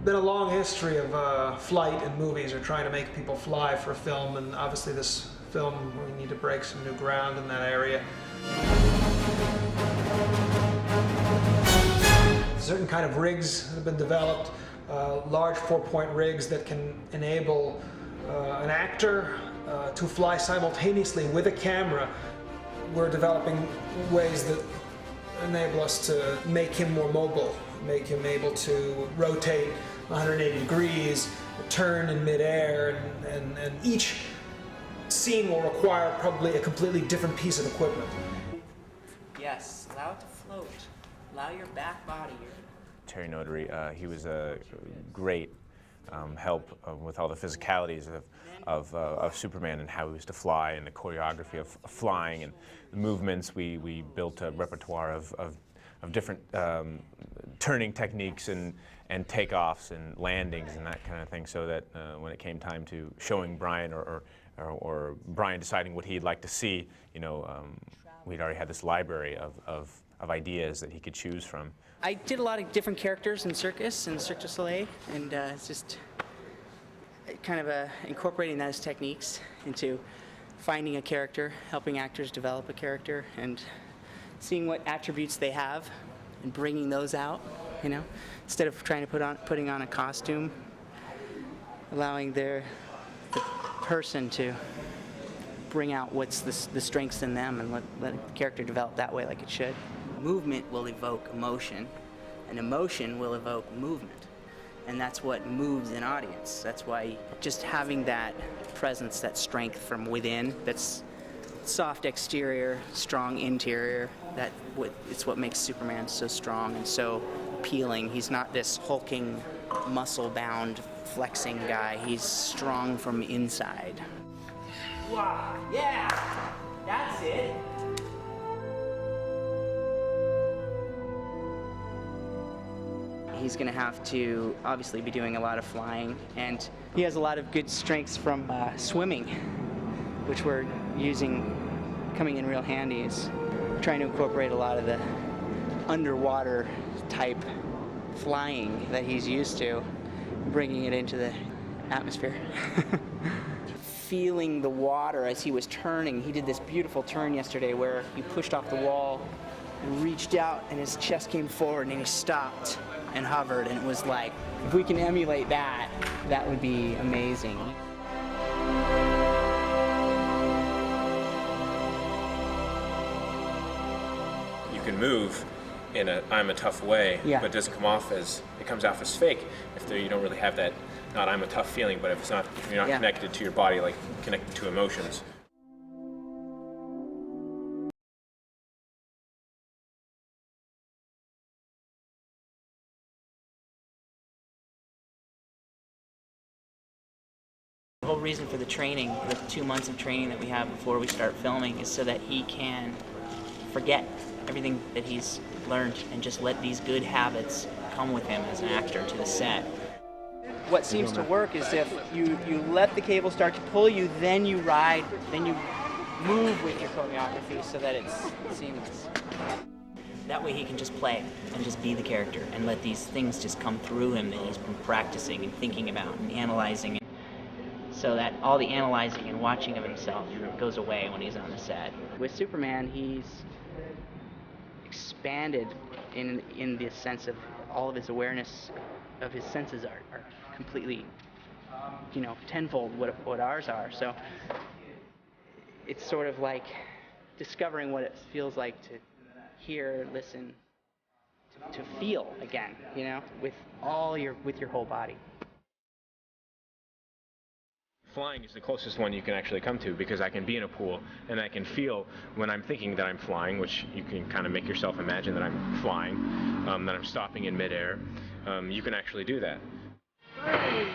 been a long history of flight in movies, or trying to make people fly for film, and obviously this film, we need to break some new ground in that area. Certain kind of rigs have been developed, large 4-point rigs that can enable an actor to fly simultaneously with a camera. We're developing ways that enable us to make him more mobile, make him able to rotate 180 degrees, turn in midair, and each scene will require probably a completely different piece of equipment. Yes, allow it to float. Allow your back body. Terry Notary, he was a great help with all the physicalities of Superman and how he was to fly, and the choreography of flying and the movements. We built a repertoire of different turning techniques and takeoffs and landings and that kind of thing, so that when it came time to showing Brian or Brian deciding what he'd like to see, you know, we'd already had this library of ideas that he could choose from. I did a lot of different characters in circus and Cirque du Soleil, and it's just kind of incorporating those techniques into finding a character, helping actors develop a character, and seeing what attributes they have and bringing those out, you know, instead of trying to putting on a costume, allowing the person to bring out what's the strengths in them and let the character develop that way like it should. Movement will evoke emotion, and emotion will evoke movement, and that's what moves an audience. That's why just having that presence, that strength from within, that's soft exterior, strong interior, it's what makes Superman so strong and so appealing. He's not this hulking, muscle-bound, flexing guy. He's strong from inside. Wow, yeah, that's it. He's going to have to obviously be doing a lot of flying, and he has a lot of good strengths from swimming, which we're using, coming in real handy. Is trying to incorporate a lot of the underwater type flying that he's used to, bringing it into the atmosphere. Feeling the water as he was turning. He did this beautiful turn yesterday where he pushed off the wall and reached out, and his chest came forward, and he stopped and hovered, and it was like, if we can emulate that, that would be amazing. You can move in a I'm a tough way, yeah, but it doesn't come off as, it comes off as fake if you don't really have that, not I'm a tough feeling, but if you're not connected to your body, like connected to emotions. The whole reason for the training, the 2 months of training that we have before we start filming, is so that he can forget everything that he's learned and just let these good habits come with him as an actor to the set. What seems to work is if you let the cable start to pull you, then you ride, then you move with your choreography so that it's seamless. That way he can just play and just be the character and let these things just come through him that he's been practicing and thinking about and analyzing, so that all the analyzing and watching of himself goes away when he's on the set. With Superman, he's expanded in the sense of all of his awareness of his senses are completely, you know, tenfold what ours are. So it's sort of like discovering what it feels like to hear, listen, to feel again, you know, with your whole body. Flying is the closest one you can actually come to, because I can be in a pool and I can feel when I'm thinking that I'm flying, which you can kind of make yourself imagine that I'm flying, that I'm stopping in midair. You can actually do that. 3,